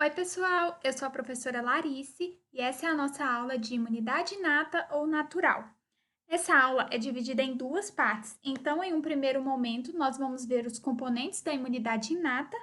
Oi, pessoal! Eu sou a professora Larice e essa é a nossa aula de imunidade inata ou natural. Essa aula é dividida em duas partes, então, em um primeiro momento, nós vamos ver os componentes da imunidade inata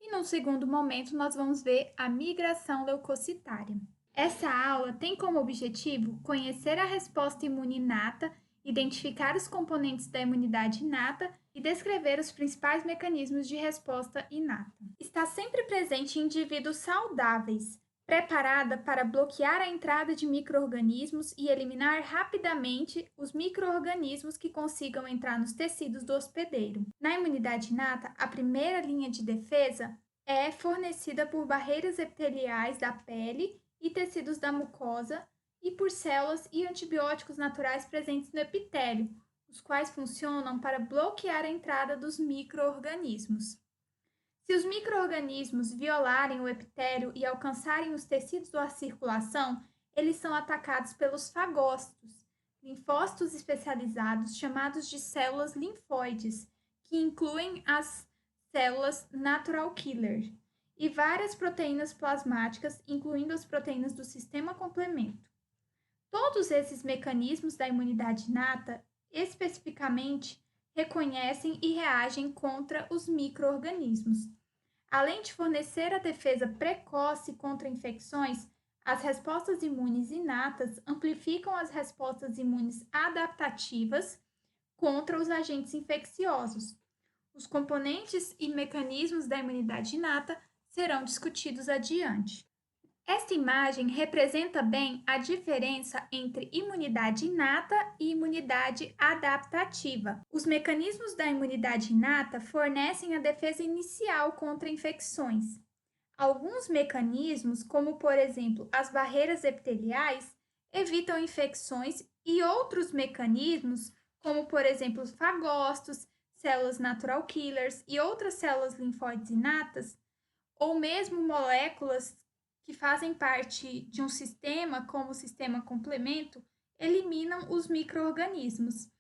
e, num segundo momento, nós vamos ver a migração leucocitária. Essa aula tem como objetivo conhecer a resposta imune inata, identificar os componentes da imunidade inata e descrever os principais mecanismos de resposta inata. Está sempre presente em indivíduos saudáveis, preparada para bloquear a entrada de micro-organismos e eliminar rapidamente os micro-organismos que consigam entrar nos tecidos do hospedeiro. Na imunidade inata, a primeira linha de defesa é fornecida por barreiras epiteliais da pele e tecidos da mucosa e por células e antibióticos naturais presentes no epitélio, os quais funcionam para bloquear a entrada dos micro-organismos. Se os micro-organismos violarem o epitélio e alcançarem os tecidos da circulação, eles são atacados pelos fagócitos, linfócitos especializados chamados de células linfóides, que incluem as células natural killer, e várias proteínas plasmáticas, incluindo as proteínas do sistema complemento. Todos esses mecanismos da imunidade inata, especificamente, reconhecem e reagem contra os micro-organismos. Além de fornecer a defesa precoce contra infecções, as respostas imunes inatas amplificam as respostas imunes adaptativas contra os agentes infecciosos. Os componentes e mecanismos da imunidade inata serão discutidos adiante. Esta imagem representa bem a diferença entre imunidade inata e imunidade adaptativa. Os mecanismos da imunidade inata fornecem a defesa inicial contra infecções. Alguns mecanismos, como por exemplo as barreiras epiteliais, evitam infecções e outros mecanismos, como por exemplo os fagócitos, células natural killers e outras células linfóides inatas, ou mesmo moléculas que fazem parte de um sistema, como o sistema complemento, eliminam os micro-organismos.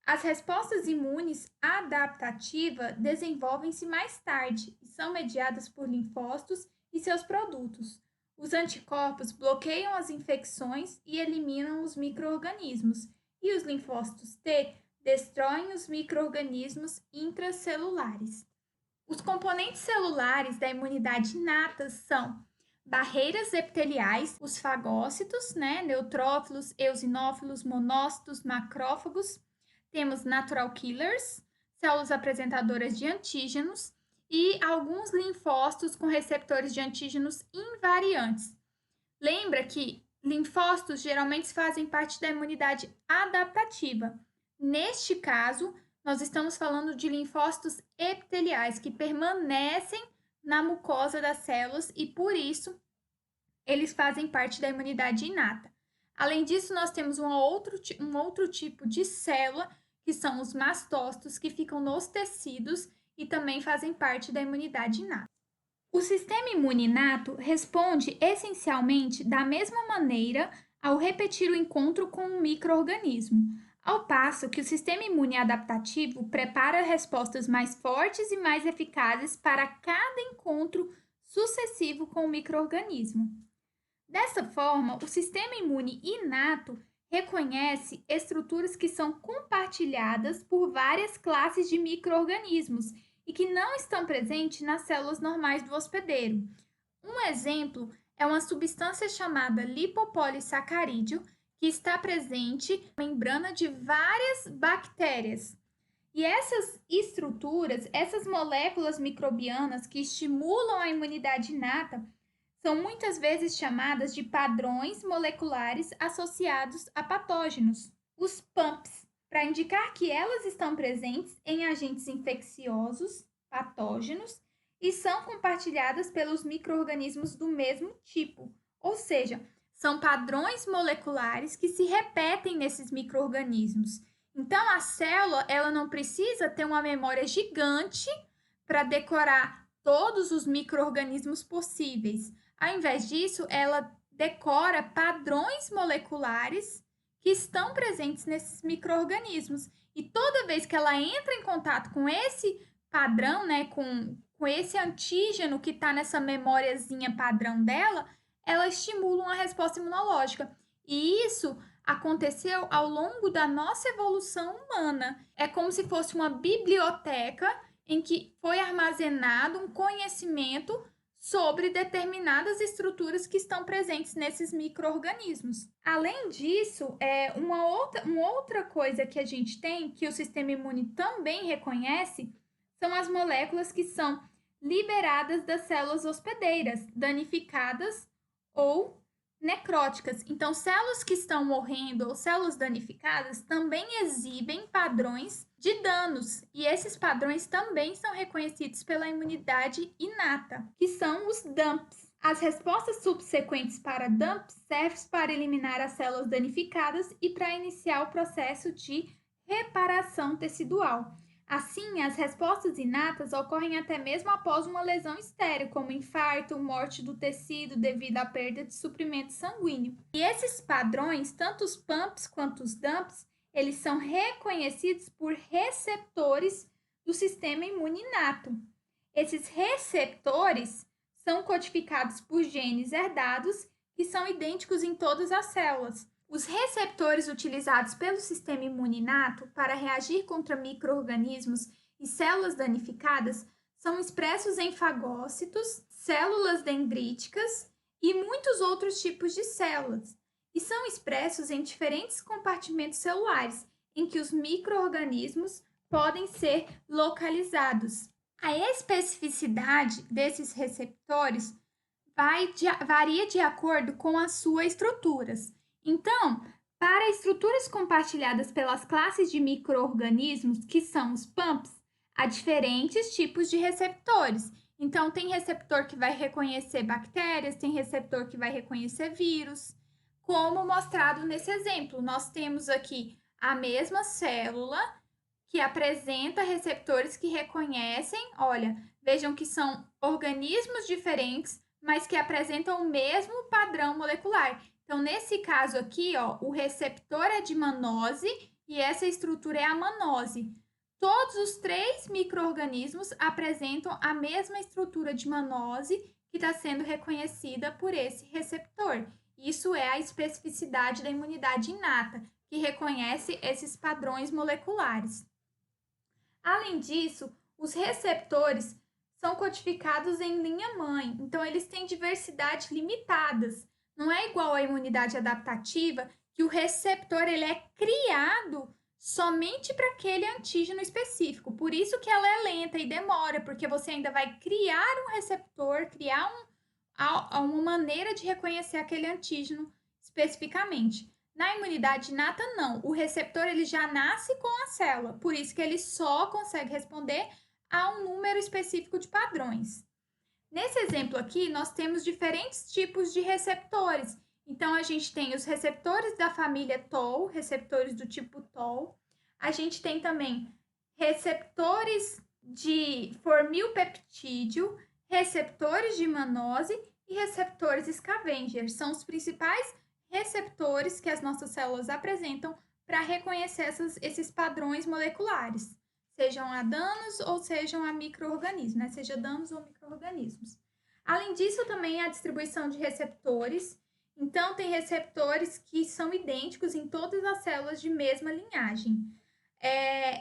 As respostas imunes adaptativas desenvolvem-se mais tarde e são mediadas por linfócitos e seus produtos. Os anticorpos bloqueiam as infecções e eliminam os micro-organismos, e os linfócitos T destroem os micro-organismos intracelulares. Os componentes celulares da imunidade inata são barreiras epiteliais, os fagócitos, neutrófilos, eosinófilos, monócitos, macrófagos. Temos natural killers, células apresentadoras de antígenos e alguns linfócitos com receptores de antígenos invariantes. Lembra que linfócitos geralmente fazem parte da imunidade adaptativa. Neste caso, nós estamos falando de linfócitos epiteliais que permanecem na mucosa das células e, por isso, eles fazem parte da imunidade inata. Além disso, nós temos um outro tipo de célula, que são os mastócitos, que ficam nos tecidos e também fazem parte da imunidade inata. O sistema imune inato responde essencialmente da mesma maneira ao repetir o encontro com um micro-organismo, ao passo que o sistema imune adaptativo prepara respostas mais fortes e mais eficazes para cada encontro sucessivo com o micro-organismo. Dessa forma, o sistema imune inato reconhece estruturas que são compartilhadas por várias classes de micro-organismos e que não estão presentes nas células normais do hospedeiro. Um exemplo é uma substância chamada lipopolissacarídeo, que está presente na membrana de várias bactérias. E essas estruturas, essas moléculas microbianas que estimulam a imunidade inata, são muitas vezes chamadas de padrões moleculares associados a patógenos, os PAMPs, para indicar que elas estão presentes em agentes infecciosos, patógenos, e são compartilhadas pelos micro-organismos do mesmo tipo, ou seja, são padrões moleculares que se repetem nesses micro-organismos. Então, a célula ela não precisa ter uma memória gigante para decorar todos os micro-organismos possíveis. Ao invés disso, ela decora padrões moleculares que estão presentes nesses micro-organismos. E toda vez que ela entra em contato com esse padrão, com com esse antígeno que está nessa memóriazinha padrão dela, ela estimula uma resposta imunológica. E isso aconteceu ao longo da nossa evolução humana. É como se fosse uma biblioteca em que foi armazenado um conhecimento sobre determinadas estruturas que estão presentes nesses micro-organismos. Além disso, uma outra coisa que a gente tem, que o sistema imune também reconhece, são as moléculas que são liberadas das células hospedeiras, danificadas ou necróticas. Então, células que estão morrendo ou células danificadas também exibem padrões de danos, e esses padrões também são reconhecidos pela imunidade inata, que são os DUMPs. As respostas subsequentes para DUMPs servem para eliminar as células danificadas e para iniciar o processo de reparação tecidual. Assim, as respostas inatas ocorrem até mesmo após uma lesão estéril, como infarto, morte do tecido devido à perda de suprimento sanguíneo. E esses padrões, tanto os PUMPs quanto os DUMPs, eles são reconhecidos por receptores do sistema imune inato. Esses receptores são codificados por genes herdados que são idênticos em todas as células. Os receptores utilizados pelo sistema imune inato para reagir contra micro-organismos e células danificadas são expressos em fagócitos, células dendríticas e muitos outros tipos de células, e são expressos em diferentes compartimentos celulares, em que os micro-organismos podem ser localizados. A especificidade desses receptores varia de acordo com as suas estruturas. Então, para estruturas compartilhadas pelas classes de micro-organismos, que são os PUMPs, há diferentes tipos de receptores. Então, tem receptor que vai reconhecer bactérias, tem receptor que vai reconhecer vírus. Como mostrado nesse exemplo, nós temos aqui a mesma célula que apresenta receptores que reconhecem, olha, vejam que são organismos diferentes, mas que apresentam o mesmo padrão molecular. Então, nesse caso aqui, ó, o receptor é de mannose e essa estrutura é a mannose. Todos os 3 micro-organismos apresentam a mesma estrutura de mannose que está sendo reconhecida por esse receptor. Isso é a especificidade da imunidade inata, que reconhece esses padrões moleculares. Além disso, os receptores são codificados em linha-mãe, então eles têm diversidade limitadas. Não é igual à imunidade adaptativa, que o receptor ele é criado somente para aquele antígeno específico. Por isso que ela é lenta e demora, porque você ainda vai criar um receptor, criar uma maneira de reconhecer aquele antígeno especificamente. Na imunidade inata, não. O receptor ele já nasce com a célula, por isso que ele só consegue responder a um número específico de padrões. Nesse exemplo aqui, nós temos diferentes tipos de receptores. Então, a gente tem os receptores da família TOL, receptores do tipo TOL. A gente tem também receptores de formilpeptídeo, receptores de mannose e receptores scavenger. São os principais receptores que as nossas células apresentam para reconhecer esses padrões moleculares, sejam a danos ou sejam a micro-organismos, né? Seja danos ou micro-organismos. Além disso, também a distribuição de receptores. Então, tem receptores que são idênticos em todas as células de mesma linhagem.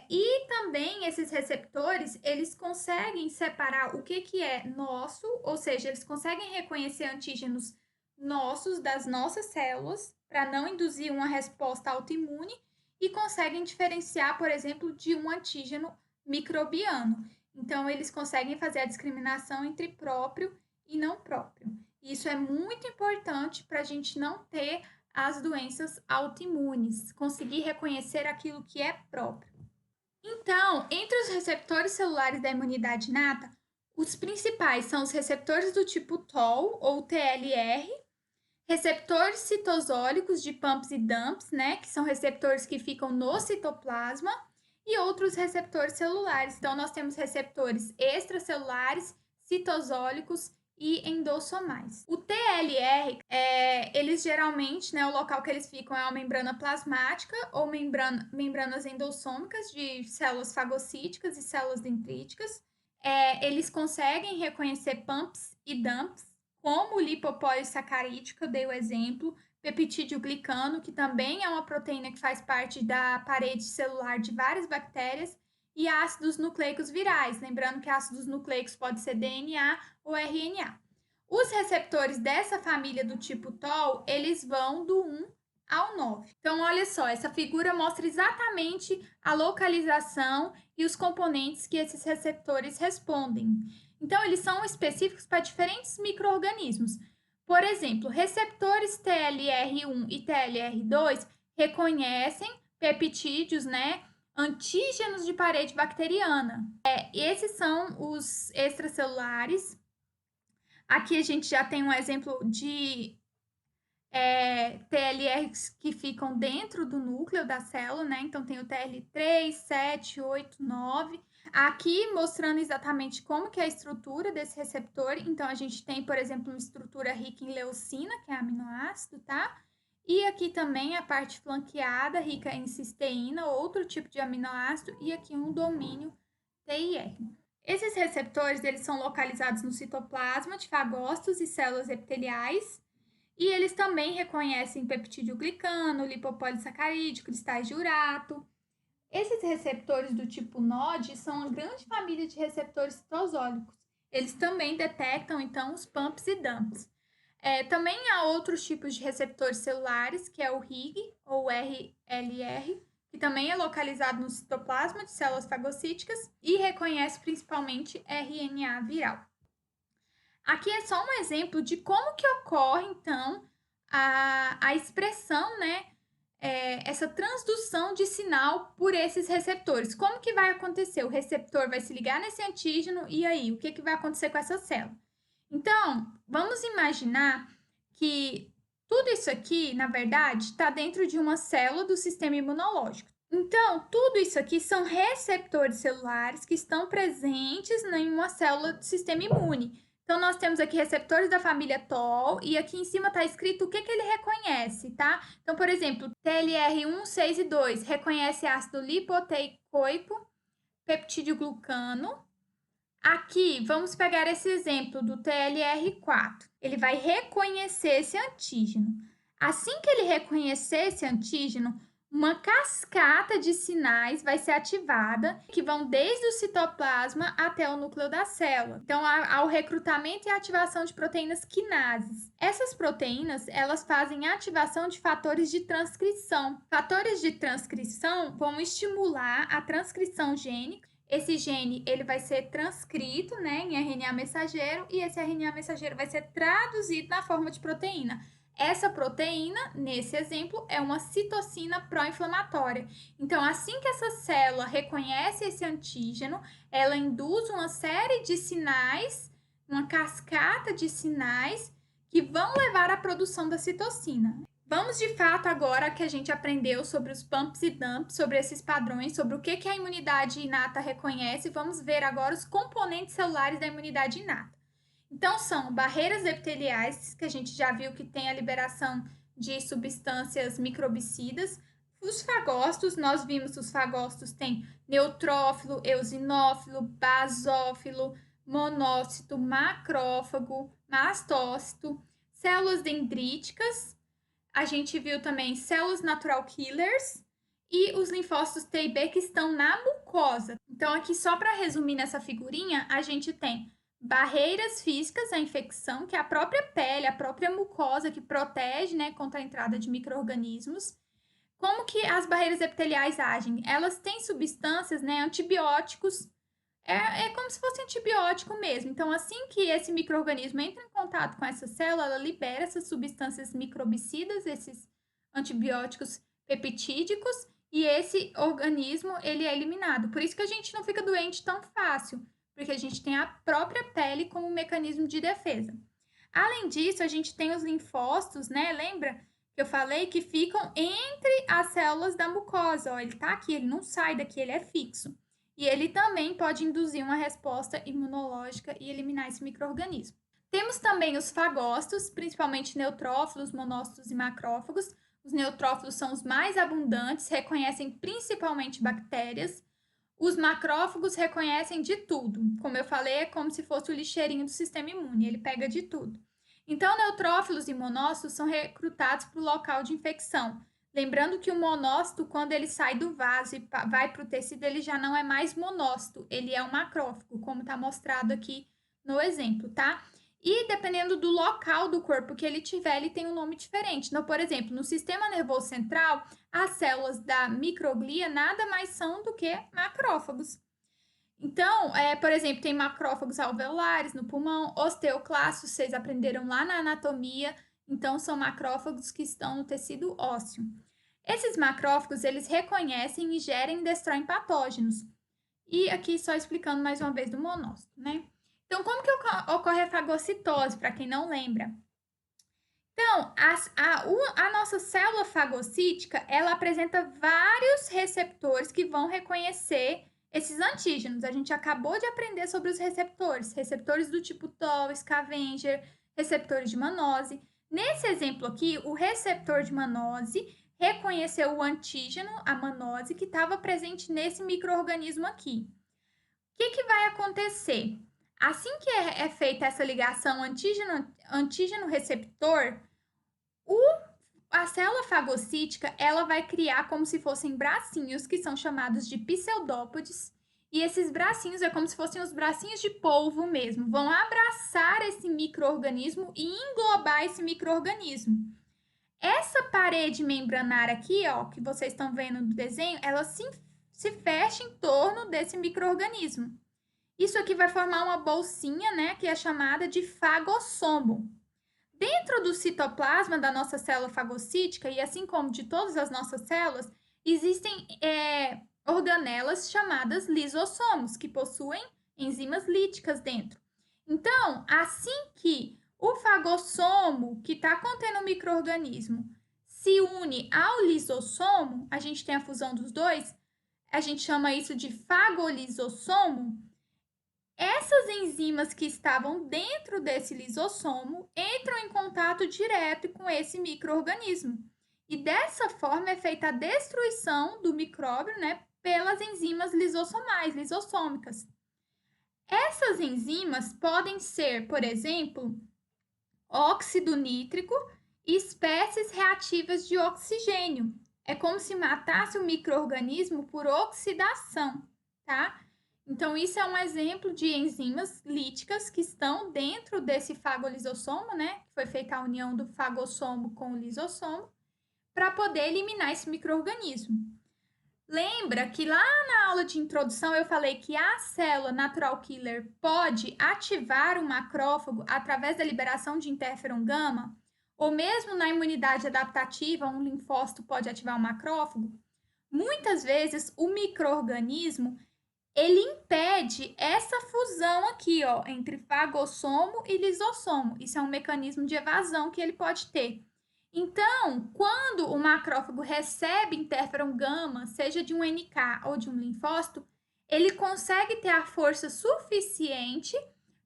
E também esses receptores, eles conseguem separar o que é nosso, ou seja, eles conseguem reconhecer antígenos nossos, das nossas células, para não induzir uma resposta autoimune, e conseguem diferenciar, por exemplo, de um antígeno microbiano. Então, eles conseguem fazer a discriminação entre próprio e não próprio. Isso é muito importante para a gente não ter as doenças autoimunes, conseguir reconhecer aquilo que é próprio. Então, entre os receptores celulares da imunidade inata, os principais são os receptores do tipo TOL ou TLR, receptores citosólicos de PUMPs e DUMPs, né, que são receptores que ficam no citoplasma, e outros receptores celulares. Então, nós temos receptores extracelulares, citosólicos e endossomais. O TLR, eles geralmente, né, o local que eles ficam é a membrana plasmática ou membranas endossômicas de células fagocíticas e células dendríticas. Eles conseguem reconhecer pumps e dumps, como o lipopólisacarídeo, que eu dei o exemplo, peptídeo glicano, que também é uma proteína que faz parte da parede celular de várias bactérias, e ácidos nucleicos virais, lembrando que ácidos nucleicos pode ser DNA ou RNA. Os receptores dessa família do tipo TOL, eles vão do 1 ao 9. Então, olha só, essa figura mostra exatamente a localização e os componentes que esses receptores respondem. Então, eles são específicos para diferentes micro-organismos. Por exemplo, receptores TLR1 e TLR2 reconhecem peptídeos, né, antígenos de parede bacteriana. Esses são os extracelulares. Aqui a gente já tem um exemplo de TLRs que ficam dentro do núcleo da célula, né? Então, tem o TL3, 7, 8, 9. Aqui, mostrando exatamente como que é a estrutura desse receptor. Então, a gente tem, por exemplo, uma estrutura rica em leucina, que é aminoácido, tá? E aqui também a parte flanqueada, rica em cisteína, outro tipo de aminoácido, e aqui um domínio TIR. Esses receptores, eles são localizados no citoplasma de fagócitos e células epiteliais, e eles também reconhecem peptídeo glicano, lipopolissacarídeo, cristais de urato. Esses receptores do tipo NOD são uma grande família de receptores citosólicos. Eles também detectam, então, os pumps e dumps. Também há outros tipos de receptores celulares, que é o RIG, ou RLR, que também é localizado no citoplasma de células fagocíticas e reconhece principalmente RNA viral. Aqui é só um exemplo de como que ocorre, então, a expressão, né? Essa transdução de sinal por esses receptores. Como que vai acontecer? O receptor vai se ligar nesse antígeno e aí, o que, que vai acontecer com essa célula? Então, vamos imaginar que tudo isso aqui, na verdade, está dentro de uma célula do sistema imunológico. Então, tudo isso aqui são receptores celulares que estão presentes em uma célula do sistema imune. Então, nós temos aqui receptores da família TOL e aqui em cima está escrito o que, que ele reconhece, tá? Então, por exemplo, TLR1, 6 e 2 reconhece ácido lipoteicoico, peptídeo glucano. Aqui, vamos pegar esse exemplo do TLR4. Ele vai reconhecer esse antígeno. Assim que ele reconhecer esse antígeno, uma cascata de sinais vai ser ativada, que vão desde o citoplasma até o núcleo da célula. Então, há o recrutamento e ativação de proteínas quinases. Essas proteínas, elas fazem ativação de fatores de transcrição. Fatores de transcrição vão estimular a transcrição gênica. Esse gene, ele vai ser transcrito, né, em RNA mensageiro, e esse RNA mensageiro vai ser traduzido na forma de proteína. Essa proteína, nesse exemplo, é uma citocina pró-inflamatória. Então, assim que essa célula reconhece esse antígeno, ela induz uma série de sinais, uma cascata de sinais que vão levar à produção da citocina. Vamos de fato agora que a gente aprendeu sobre os pumps e dumps, sobre esses padrões, sobre o que a imunidade inata reconhece, vamos ver agora os componentes celulares da imunidade inata. Então, são barreiras epiteliais, que a gente já viu que tem a liberação de substâncias microbicidas. Os fagócitos, nós vimos que os fagócitos têm neutrófilo, eosinófilo, basófilo, monócito, macrófago, mastócito, células dendríticas. A gente viu também células natural killers e os linfócitos T e B que estão na mucosa. Então, aqui só para resumir nessa figurinha, a gente tem barreiras físicas à infecção, que é a própria pele, a própria mucosa que protege, né, contra a entrada de micro-organismos. Como que as barreiras epiteliais agem? Elas têm substâncias, né, antibióticos. É como se fosse antibiótico mesmo. Então, assim que esse micro-organismo entra em contato com essa célula, ela libera essas substâncias microbicidas, esses antibióticos peptídicos, e esse organismo, ele é eliminado. Por isso que a gente não fica doente tão fácil, porque a gente tem a própria pele como mecanismo de defesa. Além disso, a gente tem os linfócitos, né? Lembra que eu falei que ficam entre as células da mucosa? Ó, ele tá aqui, ele não sai daqui, ele é fixo. E ele também pode induzir uma resposta imunológica e eliminar esse micro-organismo. Temos também os fagócitos, principalmente neutrófilos, monócitos e macrófagos. Os neutrófilos são os mais abundantes, reconhecem principalmente bactérias. Os macrófagos reconhecem de tudo. Como eu falei, é como se fosse o lixeirinho do sistema imune, ele pega de tudo. Então, neutrófilos e monócitos são recrutados para o local de infecção. Lembrando que o monócito, quando ele sai do vaso e vai para o tecido, ele já não é mais monócito, ele é um macrófago, como está mostrado aqui no exemplo, tá? E dependendo do local do corpo que ele tiver, ele tem um nome diferente. Então, por exemplo, no sistema nervoso central, as células da microglia nada mais são do que macrófagos. Então, por exemplo, tem macrófagos alveolares no pulmão, osteoclastos, vocês aprenderam lá na anatomia, então são macrófagos que estão no tecido ósseo. Esses macrófagos, eles reconhecem, ingerem e destroem patógenos. E aqui só explicando mais uma vez do monócito, né? Então, como que ocorre a fagocitose, para quem não lembra? Então, a nossa célula fagocítica, ela apresenta vários receptores que vão reconhecer esses antígenos. A gente acabou de aprender sobre os receptores. Receptores do tipo Toll, Scavenger, receptores de Mannose. Nesse exemplo aqui, o receptor de Mannose reconheceu o antígeno, a Mannose, que estava presente nesse micro-organismo aqui. O que vai acontecer? Assim que é feita essa ligação antígeno-receptor, a célula fagocítica, ela vai criar como se fossem bracinhos, que são chamados de pseudópodes, e esses bracinhos é como se fossem os bracinhos de polvo mesmo, vão abraçar esse micro-organismo e englobar esse micro-organismo. Essa parede membranária aqui, ó, que vocês estão vendo no desenho, ela se fecha em torno desse micro-organismo. Isso aqui vai formar uma bolsinha, né, que é chamada de fagossomo. Dentro do citoplasma da nossa célula fagocítica, e assim como de todas as nossas células, existem organelas chamadas lisossomos, que possuem enzimas líticas dentro. Então, assim que o fagossomo, que está contendo o micro-organismo, se une ao lisossomo, a gente tem a fusão dos dois, a gente chama isso de fagolisossomo. Essas enzimas que estavam dentro desse lisossomo entram em contato direto com esse micro-organismo. E dessa forma é feita a destruição do micróbio, né, pelas enzimas lisossomais, lisossômicas. Essas enzimas podem ser, por exemplo, óxido nítrico e espécies reativas de oxigênio. É como se matasse o micro-organismo por oxidação, tá? Então, isso é um exemplo de enzimas líticas que estão dentro desse fagolisossomo, né? Que foi feita a união do fagossomo com o lisossomo, para poder eliminar esse micro-organismo. Lembra que lá na aula de introdução eu falei que a célula natural killer pode ativar o macrófago através da liberação de interferon gama? Ou mesmo na imunidade adaptativa, um linfócito pode ativar o macrófago? Muitas vezes o micro-organismo ele impede essa fusão aqui, ó, entre fagossomo e lisossomo. Isso é um mecanismo de evasão que ele pode ter. Então, quando o macrófago recebe interferon gama, seja de um NK ou de um linfócito, ele consegue ter a força suficiente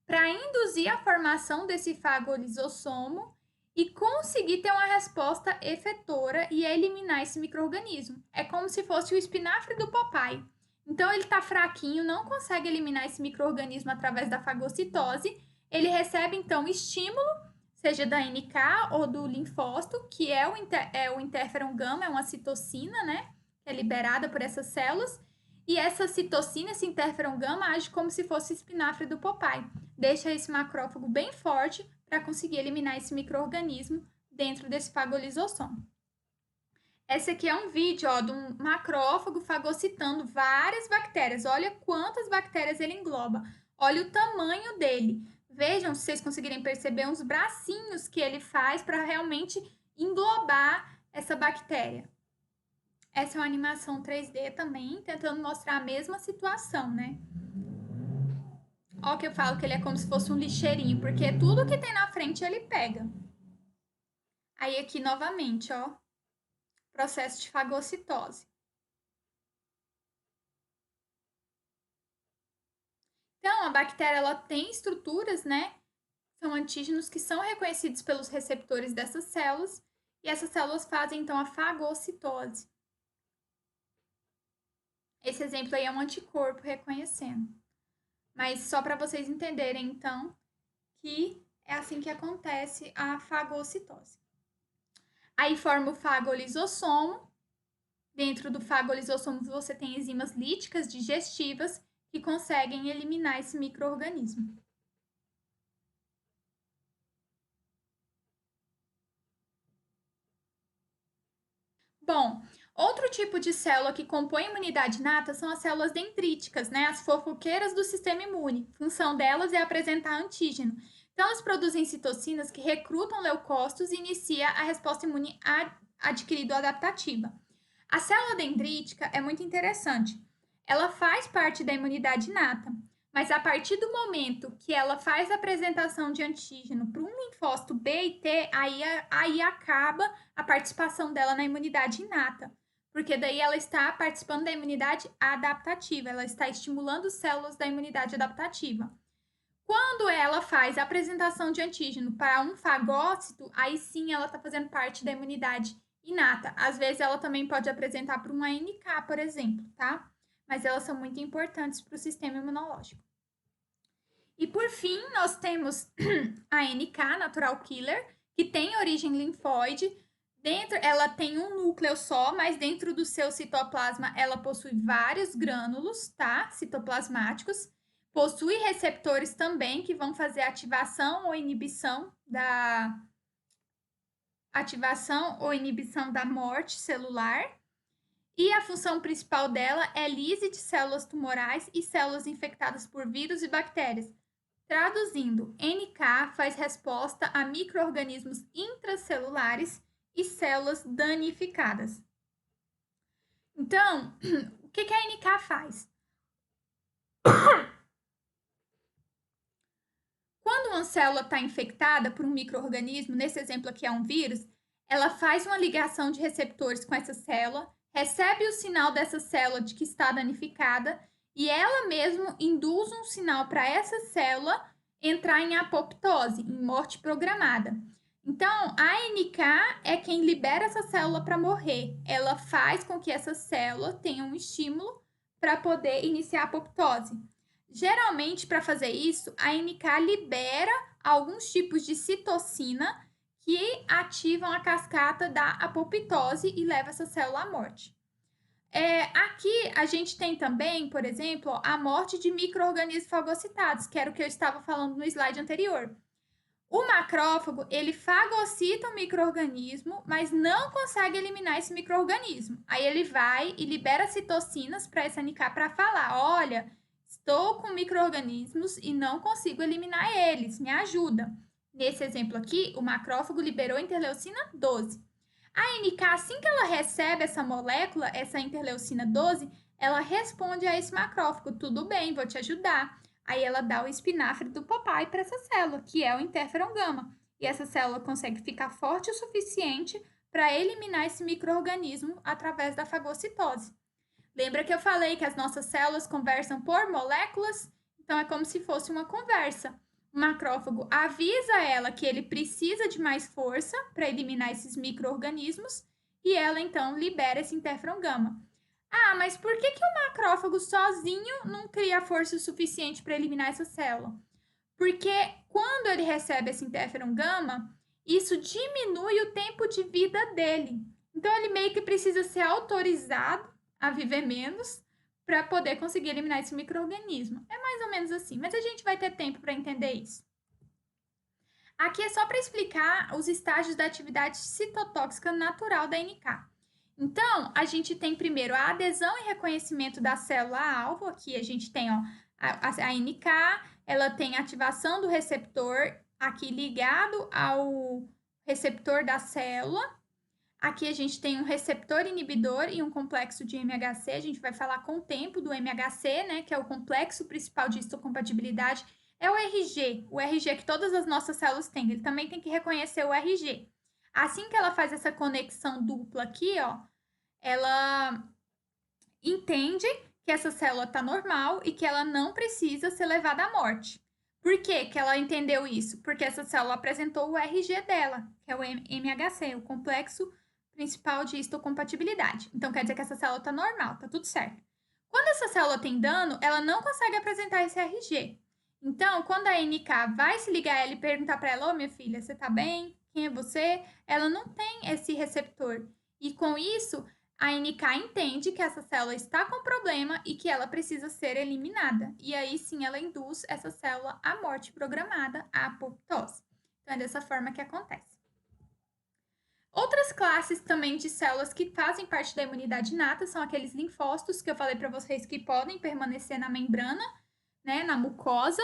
para induzir a formação desse fagolisossomo e conseguir ter uma resposta efetora e eliminar esse micro-organismo. É como se fosse o espinafre do Popeye. Então, ele está fraquinho, não consegue eliminar esse micro-organismo através da fagocitose. Ele recebe, então, estímulo, seja da NK ou do linfócito, que é o interferon gama, é uma citocina, né? Que é liberada por essas células. E essa citocina, esse interferon gama, age como se fosse o espinafre do Popeye. Deixa esse macrófago bem forte para conseguir eliminar esse micro-organismo dentro desse fagolisossomo. Esse aqui é um vídeo, ó, de um macrófago fagocitando várias bactérias. Olha quantas bactérias ele engloba. Olha o tamanho dele. Vejam, se vocês conseguirem perceber, uns bracinhos que ele faz para realmente englobar essa bactéria. Essa é uma animação 3D também, tentando mostrar a mesma situação, né? Ó que eu falo que ele é como se fosse um lixeirinho, porque tudo que tem na frente ele pega. Aí aqui novamente, ó, processo de fagocitose. Então, a bactéria ela tem estruturas, né? São antígenos que são reconhecidos pelos receptores dessas células, e essas células fazem então a fagocitose. Esse exemplo aí é um anticorpo reconhecendo. Mas só para vocês entenderem, então, que é assim que acontece a fagocitose. Aí forma o fagolisossomo. Dentro do fagolisossomo você tem enzimas líticas digestivas que conseguem eliminar esse micro-organismo. Bom, outro tipo de célula que compõe a imunidade inata são as células dendríticas, né? As fofoqueiras do sistema imune. A função delas é apresentar antígeno. Então, elas produzem citocinas que recrutam leucócitos e inicia a resposta imune adquirida adaptativa. A célula dendrítica é muito interessante. Ela faz parte da imunidade inata, mas a partir do momento que ela faz a apresentação de antígeno para um linfócito B e T, aí acaba a participação dela na imunidade inata, porque daí ela está participando da imunidade adaptativa, ela está estimulando células da imunidade adaptativa. Quando ela faz a apresentação de antígeno para um fagócito, aí sim ela está fazendo parte da imunidade inata. Às vezes ela também pode apresentar para uma ANK, por exemplo, tá? Mas elas são muito importantes para o sistema imunológico. E por fim, nós temos a NK, Natural Killer, que tem origem linfóide. Ela tem um núcleo só, mas dentro do seu citoplasma ela possui vários grânulos, tá? Citoplasmáticos. Possui receptores também que vão fazer ativação ou inibição da morte celular. E a função principal dela é lise de células tumorais e células infectadas por vírus e bactérias. Traduzindo, NK faz resposta a micro-organismos intracelulares e células danificadas. Então, o que a NK faz? Quando uma célula está infectada por um micro-organismo, nesse exemplo aqui é um vírus, ela faz uma ligação de receptores com essa célula, recebe o sinal dessa célula de que está danificada e ela mesma induz um sinal para essa célula entrar em apoptose, em morte programada. Então, a NK é quem libera essa célula para morrer. Ela faz com que essa célula tenha um estímulo para poder iniciar a apoptose. Geralmente, para fazer isso, a NK libera alguns tipos de citocina que ativam a cascata da apoptose e leva essa célula à morte. Aqui a gente tem também, por exemplo, a morte de micro-organismos fagocitados, que era o que eu estava falando no slide anterior. O macrófago, ele fagocita o micro-organismo, mas não consegue eliminar esse micro-organismo. Aí ele vai e libera citocinas para essa NK para falar, olha, estou com micro-organismos e não consigo eliminar eles, me ajuda. Nesse exemplo aqui, o macrófago liberou interleucina 12. A NK, assim que ela recebe essa molécula, essa interleucina 12, ela responde a esse macrófago, tudo bem, vou te ajudar. Aí ela dá o espinafre do papai para essa célula, que é o interferon gama. E essa célula consegue ficar forte o suficiente para eliminar esse micro-organismo através da fagocitose. Lembra que eu falei que as nossas células conversam por moléculas? Então é como se fosse uma conversa. O macrófago avisa ela que ele precisa de mais força para eliminar esses micro-organismos e ela então libera esse interferon gama. Ah, mas por que o macrófago sozinho não cria força suficiente para eliminar essa célula? Porque quando ele recebe esse interferon gama, isso diminui o tempo de vida dele. Então ele meio que precisa ser autorizado a viver menos para poder conseguir eliminar esse micro-organismo. É mais ou menos assim, mas a gente vai ter tempo para entender isso. Aqui é só para explicar os estágios da atividade citotóxica natural da NK. Então, a gente tem primeiro a adesão e reconhecimento da célula-alvo. Aqui a gente tem a NK, ela tem ativação do receptor aqui ligado ao receptor da célula. Aqui a gente tem um receptor inibidor e um complexo de MHC. A gente vai falar com o tempo do MHC, né, que é o complexo principal de histocompatibilidade. É o RG que todas as nossas células têm. Ele também tem que reconhecer o RG. Assim que ela faz essa conexão dupla aqui, ó, ela entende que essa célula está normal e que ela não precisa ser levada à morte. Por que ela entendeu isso? Porque essa célula apresentou o RG dela, que é o MHC, o complexo principal de histocompatibilidade. Então, quer dizer que essa célula está normal, está tudo certo. Quando essa célula tem dano, ela não consegue apresentar esse RG. Então, quando a NK vai se ligar a ela e perguntar para ela: Ô, minha filha, você tá bem? Quem é você? Ela não tem esse receptor. E com isso, a NK entende que essa célula está com problema e que ela precisa ser eliminada. E aí sim ela induz essa célula à morte programada, à apoptose. Então, é dessa forma que acontece. Outras classes também de células que fazem parte da imunidade inata são aqueles linfócitos que eu falei para vocês que podem permanecer na membrana, né, na mucosa,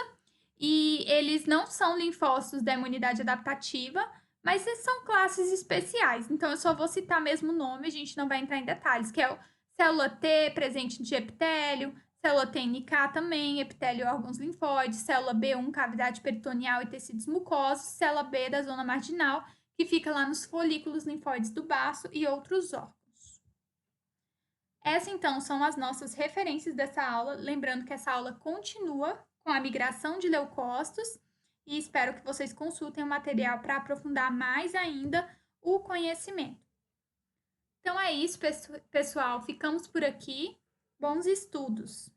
e eles não são linfócitos da imunidade adaptativa, mas eles são classes especiais. Então eu só vou citar mesmo o nome, a gente não vai entrar em detalhes, que é o célula T presente de epitélio, célula TNK também, epitélio e órgãos linfóides, célula B1, cavidade peritoneal e tecidos mucosos, célula B da zona marginal, que fica lá nos folículos linfóides do baço e outros órgãos. Essas, então, são as nossas referências dessa aula. Lembrando que essa aula continua com a migração de leucócitos e espero que vocês consultem o material para aprofundar mais ainda o conhecimento. Então é isso, pessoal. Ficamos por aqui. Bons estudos!